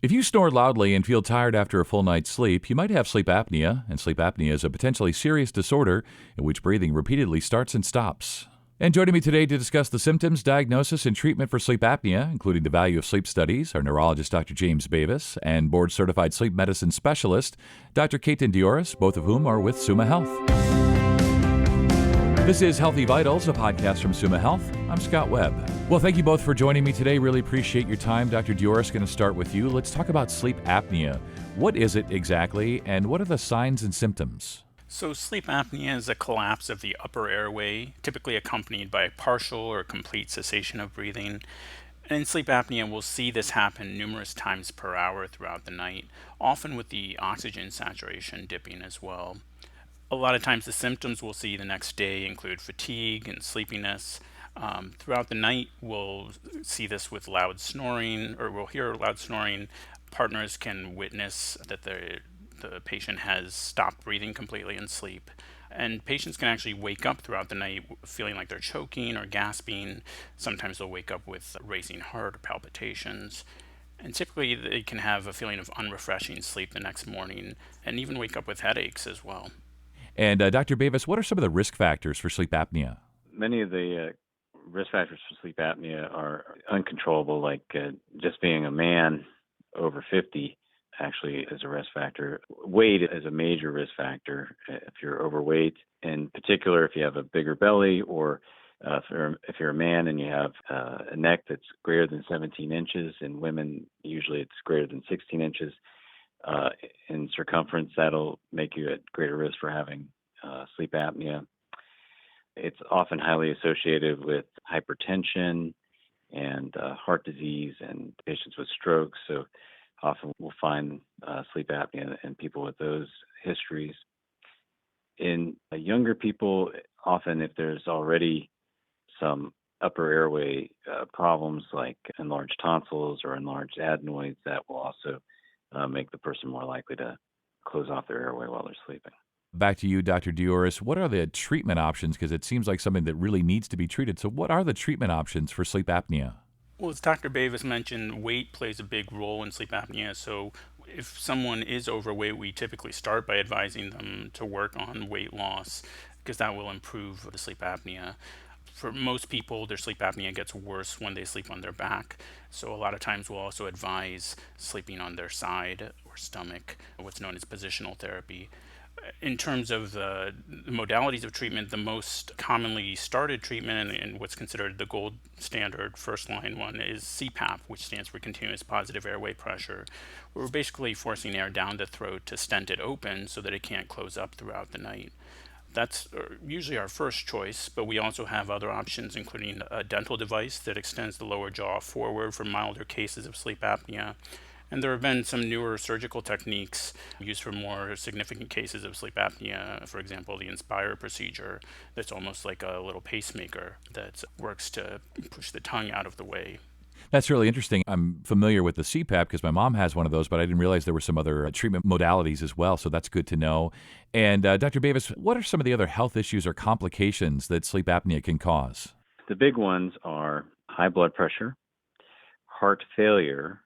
If you snore loudly and feel tired after a full night's sleep, you might have sleep apnea, and sleep apnea is a potentially serious disorder in which breathing repeatedly starts and stops. And joining me today to discuss the symptoms, diagnosis, and treatment for sleep apnea, including the value of sleep studies, are neurologist Dr. James Bavis and board-certified sleep medicine specialist Dr. Ketan Deoras, both of whom are with Summa Health. This is Healthy Vitals, a podcast from Summa Health. I'm Scott Webb. Well, thank you both for joining me today. Really appreciate your time. Dr. Deoras, going to start with you. Let's talk about sleep apnea. What is it exactly, and what are the signs and symptoms? So sleep apnea is a collapse of the upper airway, typically accompanied by partial or complete cessation of breathing. And in sleep apnea, we'll see this happen numerous times per hour throughout the night, often with the oxygen saturation dipping as well. A lot of times the symptoms we'll see the next day include fatigue and sleepiness. Throughout the night, we'll see this with loud snoring, or we'll hear loud snoring. Partners can witness that the patient has stopped breathing completely in sleep. And patients can actually wake up throughout the night feeling like they're choking or gasping. Sometimes they'll wake up with racing heart or palpitations. And typically they can have a feeling of unrefreshing sleep the next morning and even wake up with headaches as well. And Dr. Bavis, what are some of the risk factors for sleep apnea? Many of the risk factors for sleep apnea are uncontrollable, like just being a man over 50 actually is a risk factor. Weight is a major risk factor if you're overweight, in particular if you have a bigger belly, or if you're a man and you have a neck that's greater than 17 inches. In women, usually it's greater than 16 inches in circumference. That'll make you at greater risk for having sleep apnea. It's often highly associated with hypertension and heart disease and patients with strokes. So often we'll find sleep apnea in people with those histories. In younger people, often if there's already some upper airway problems like enlarged tonsils or enlarged adenoids, that will also make the person more likely to close off their airway while they're sleeping. Back to you, Dr. Deoras. What are the treatment options? Because it seems like something that really needs to be treated. So what are the treatment options for sleep apnea? Well, as Dr. Bavis mentioned, weight plays a big role in sleep apnea. So if someone is overweight, we typically start by advising them to work on weight loss because that will improve the sleep apnea. For most people, their sleep apnea gets worse when they sleep on their back. So a lot of times we'll also advise sleeping on their side or stomach, what's known as positional therapy. In terms of the modalities of treatment, the most commonly started treatment and what's considered the gold standard first line one is CPAP, which stands for continuous positive airway pressure. We're basically forcing air down the throat to stent it open so that it can't close up throughout the night. That's usually our first choice, but we also have other options, including a dental device that extends the lower jaw forward for milder cases of sleep apnea. And there have been some newer surgical techniques used for more significant cases of sleep apnea. For example, the Inspire procedure, that's almost like a little pacemaker that works to push the tongue out of the way. That's really interesting. I'm familiar with the CPAP because my mom has one of those, but I didn't realize there were some other treatment modalities as well. So that's good to know. And Dr. Bavis, what are some of the other health issues or complications that sleep apnea can cause? The big ones are high blood pressure, heart failure,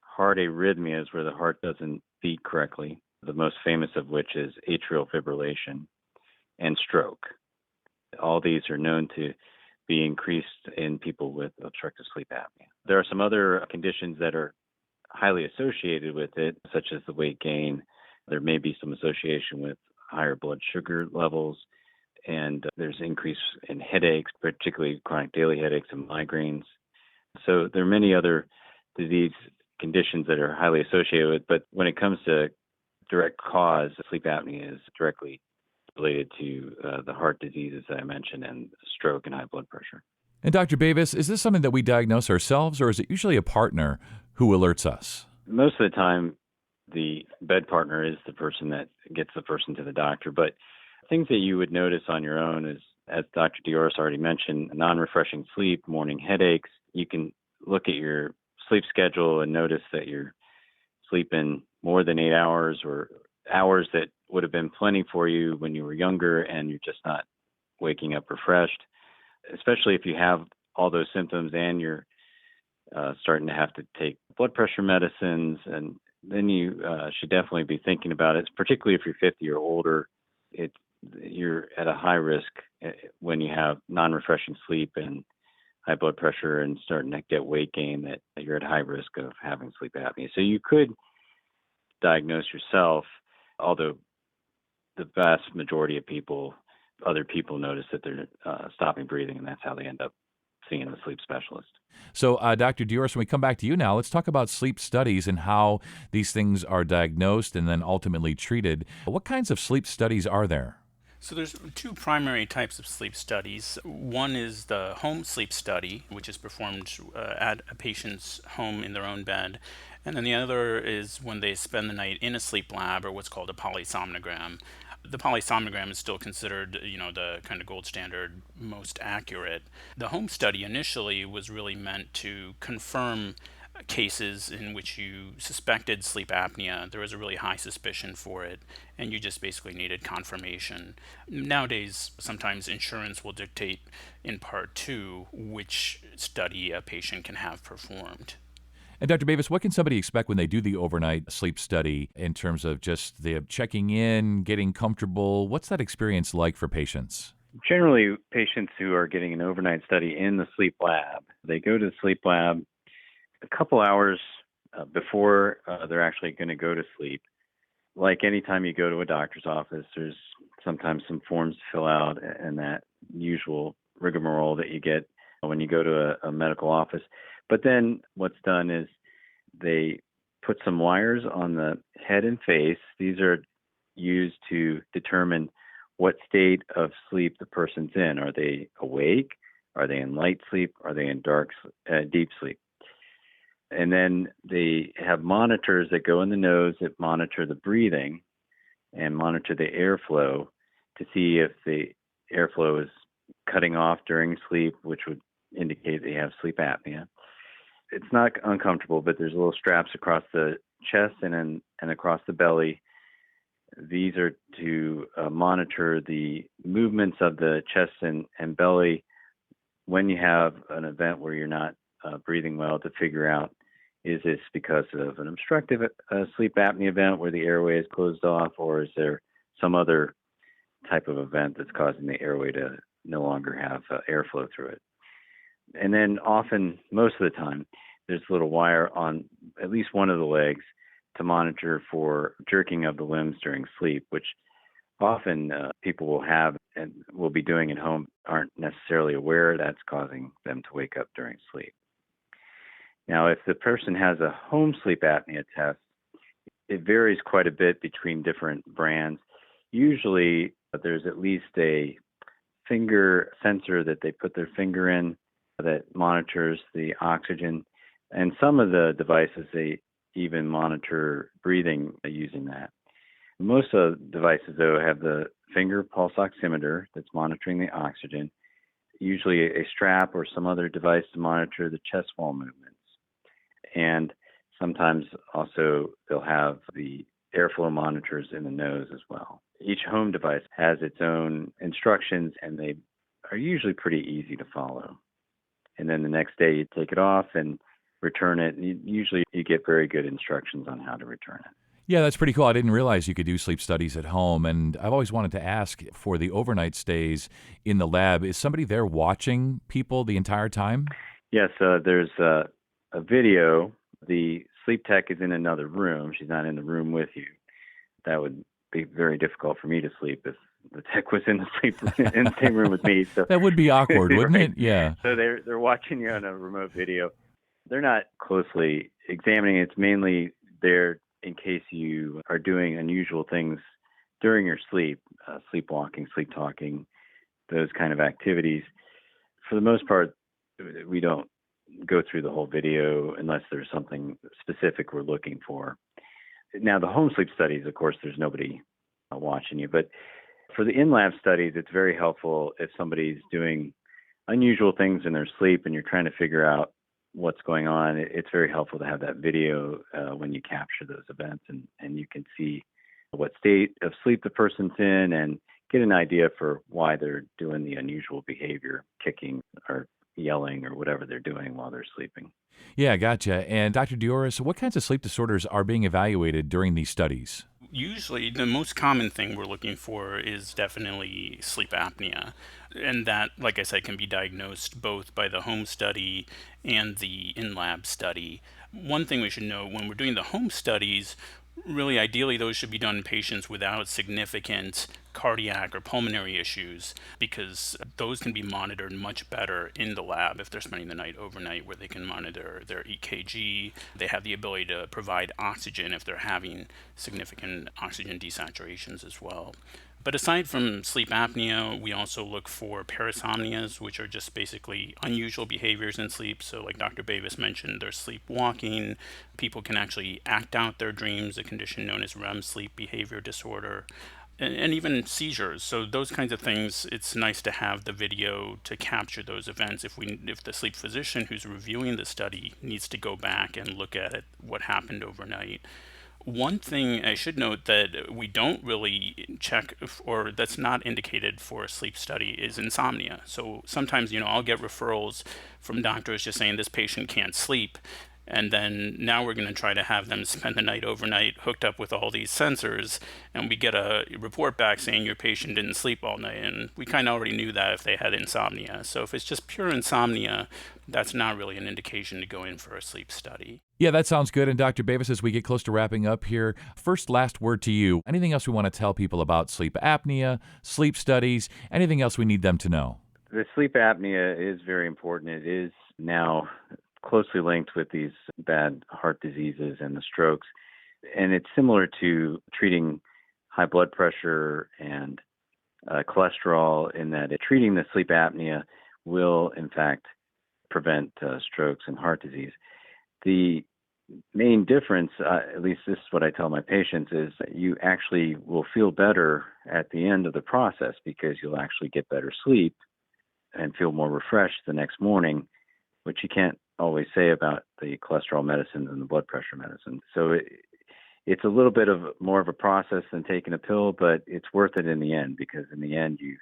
heart arrhythmias where the heart doesn't beat correctly, the most famous of which is atrial fibrillation, and stroke. All these are known to be increased in people with obstructive sleep apnea. There are some other conditions that are highly associated with it, such as the weight gain. There may be some association with higher blood sugar levels, and there's increase in headaches, particularly chronic daily headaches and migraines. So there are many other disease conditions that are highly associated with, but when it comes to direct cause, sleep apnea is directly related to the heart diseases that I mentioned and stroke and high blood pressure. And Dr. Bavis, is this something that we diagnose ourselves, or is it usually a partner who alerts us? Most of the time, the bed partner is the person that gets the person to the doctor, but things that you would notice on your own is, as Dr. Deoras already mentioned, non-refreshing sleep, morning headaches. You can look at your sleep schedule and notice that you're sleeping more than 8 hours or hours that would have been plenty for you when you were younger, and you're just not waking up refreshed, especially if you have all those symptoms and you're starting to have to take blood pressure medicines, and then you should definitely be thinking about it, particularly if you're 50 or older. You're at a high risk when you have non-refreshing sleep and high blood pressure and starting to get weight gain, that you're at high risk of having sleep apnea. So you could diagnose yourself, although the vast majority of other people notice that they're stopping breathing, and that's how they end up seeing the sleep specialist. So, Dr. Deoras, when we come back to you now, let's talk about sleep studies and how these things are diagnosed and then ultimately treated. What kinds of sleep studies are there? So there's two primary types of sleep studies. One is the home sleep study, which is performed at a patient's home in their own bed. And then the other is when they spend the night in a sleep lab, or what's called a polysomnogram. The polysomnogram is still considered, the kind of gold standard, most accurate. The home study initially was really meant to confirm cases in which you suspected sleep apnea. There was a really high suspicion for it, and you just basically needed confirmation. Nowadays, sometimes insurance will dictate in part two which study a patient can have performed. And Dr. Bavis, what can somebody expect when they do the overnight sleep study in terms of just the checking in, getting comfortable? What's that experience like for patients? Generally, patients who are getting an overnight study in the sleep lab, they go to the sleep lab a couple hours before they're actually going to go to sleep. Like anytime you go to a doctor's office, there's sometimes some forms to fill out and that usual rigmarole that you get when you go to a medical office. But then what's done is they put some wires on the head and face. These are used to determine what state of sleep the person's in. Are they awake? Are they in light sleep? Are they in deep sleep? And then they have monitors that go in the nose that monitor the breathing and monitor the airflow to see if the airflow is cutting off during sleep, which would indicate they have sleep apnea. It's not uncomfortable, but there's little straps across the chest and across the belly. These are to monitor the movements of the chest and belly when you have an event where you're not breathing well, to figure out, is this because of an obstructive sleep apnea event where the airway is closed off, or is there some other type of event that's causing the airway to no longer have airflow through it. And then often, most of the time, there's a little wire on at least one of the legs to monitor for jerking of the limbs during sleep, which often people will have and will be doing at home, aren't necessarily aware that's causing them to wake up during sleep. Now, if the person has a home sleep apnea test, it varies quite a bit between different brands. Usually, there's at least a finger sensor that they put their finger in that monitors the oxygen. And some of the devices, they even monitor breathing using that. Most of the devices, though, have the finger pulse oximeter that's monitoring the oxygen, usually a strap or some other device to monitor the chest wall movements. And sometimes also they'll have the airflow monitors in the nose as well. Each home device has its own instructions, and they are usually pretty easy to follow. And then the next day you take it off and return it. Usually you get very good instructions on how to return it. Yeah, that's pretty cool. I didn't realize you could do sleep studies at home. And I've always wanted to ask, for the overnight stays in the lab, is somebody there watching people the entire time? Yes, there's a video. The sleep tech is in another room. She's not in the room with you. That would be very difficult for me to sleep if the tech was in the same room with me. So that would be awkward, wouldn't right. it? Yeah. So they're watching you on a remote video. They're not closely examining. It's mainly there in case you are doing unusual things during your sleep, sleepwalking, sleep talking, those kind of activities. For the most part, we don't go through the whole video unless there's something specific we're looking for. Now, the home sleep studies, of course, there's nobody watching you. But for the in-lab studies, it's very helpful if somebody's doing unusual things in their sleep and you're trying to figure out what's going on. It's very helpful to have that video when you capture those events, and you can see what state of sleep the person's in and get an idea for why they're doing the unusual behavior, kicking or yelling or whatever they're doing while they're sleeping. Yeah, gotcha. And Dr. Deoras, what kinds of sleep disorders are being evaluated during these studies? Usually, the most common thing we're looking for is definitely sleep apnea. And that, like I said, can be diagnosed both by the home study and the in-lab study. One thing we should know when we're doing the home studies, really ideally those should be done in patients without significant cardiac or pulmonary issues, because those can be monitored much better in the lab if they're spending the night overnight, where they can monitor their EKG. They have the ability to provide oxygen if they're having significant oxygen desaturations as well. But aside from sleep apnea, we also look for parasomnias, which are just basically unusual behaviors in sleep. So like Dr. Bavis mentioned, there's sleepwalking. People can actually act out their dreams, a condition known as REM sleep behavior disorder, and even seizures. So those kinds of things, it's nice to have the video to capture those events. If the sleep physician who's reviewing the study needs to go back and look at it, what happened overnight. One thing I should note that we don't really check, or that's not indicated for a sleep study, is insomnia. So sometimes, I'll get referrals from doctors just saying this patient can't sleep. And then now we're going to try to have them spend the night overnight hooked up with all these sensors, and we get a report back saying your patient didn't sleep all night. And we kind of already knew that if they had insomnia. So if it's just pure insomnia, that's not really an indication to go in for a sleep study. Yeah, that sounds good. And Dr. Bavis, as we get close to wrapping up here, last word to you. Anything else we want to tell people about sleep apnea, sleep studies, anything else we need them to know? The sleep apnea is very important. It is now closely linked with these bad heart diseases and the strokes. And it's similar to treating high blood pressure and cholesterol, in that treating the sleep apnea will, in fact, prevent strokes and heart disease. The main difference, at least this is what I tell my patients, is that you actually will feel better at the end of the process, because you'll actually get better sleep and feel more refreshed the next morning, which you can't always say about the cholesterol medicines and the blood pressure medicine. So it's a little bit of more of a process than taking a pill, but it's worth it in the end, because in the end you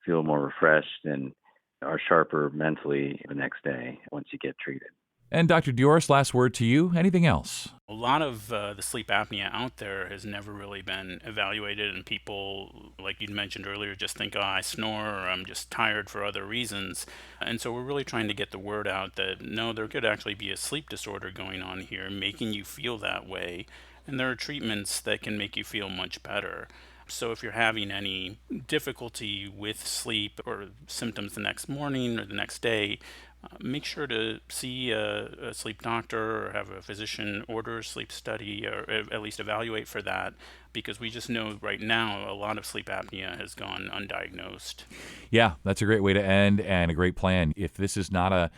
feel more refreshed and are sharper mentally the next day once you get treated. And Dr. Deoras, last word to you. Anything else? A lot of the sleep apnea out there has never really been evaluated, and people, like you mentioned earlier, just think, I snore, or I'm just tired for other reasons. And so we're really trying to get the word out that, no, there could actually be a sleep disorder going on here, making you feel that way. And there are treatments that can make you feel much better. So if you're having any difficulty with sleep or symptoms the next morning or the next day, make sure to see a sleep doctor or have a physician order a sleep study, or at least evaluate for that, because we just know right now a lot of sleep apnea has gone undiagnosed. Yeah, that's a great way to end, and a great plan. If this is not a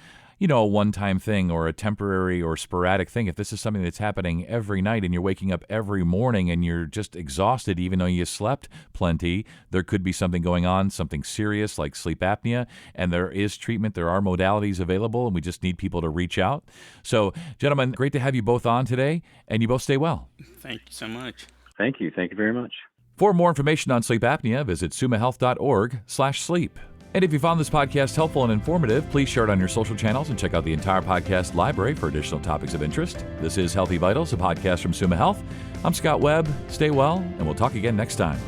one-time thing or a temporary or sporadic thing, if this is something that's happening every night and you're waking up every morning and you're just exhausted even though you slept plenty, there could be something going on, something serious like sleep apnea, and there is treatment. There are modalities available, and we just need people to reach out. So, gentlemen, great to have you both on today, and you both stay well. Thank you so much. Thank you. Thank you very much. For more information on sleep apnea, visit sumahealth.org/sleep. And if you found this podcast helpful and informative, please share it on your social channels and check out the entire podcast library for additional topics of interest. This is Healthy Vitals, a podcast from Suma Health. I'm Scott Webb. Stay well, and we'll talk again next time.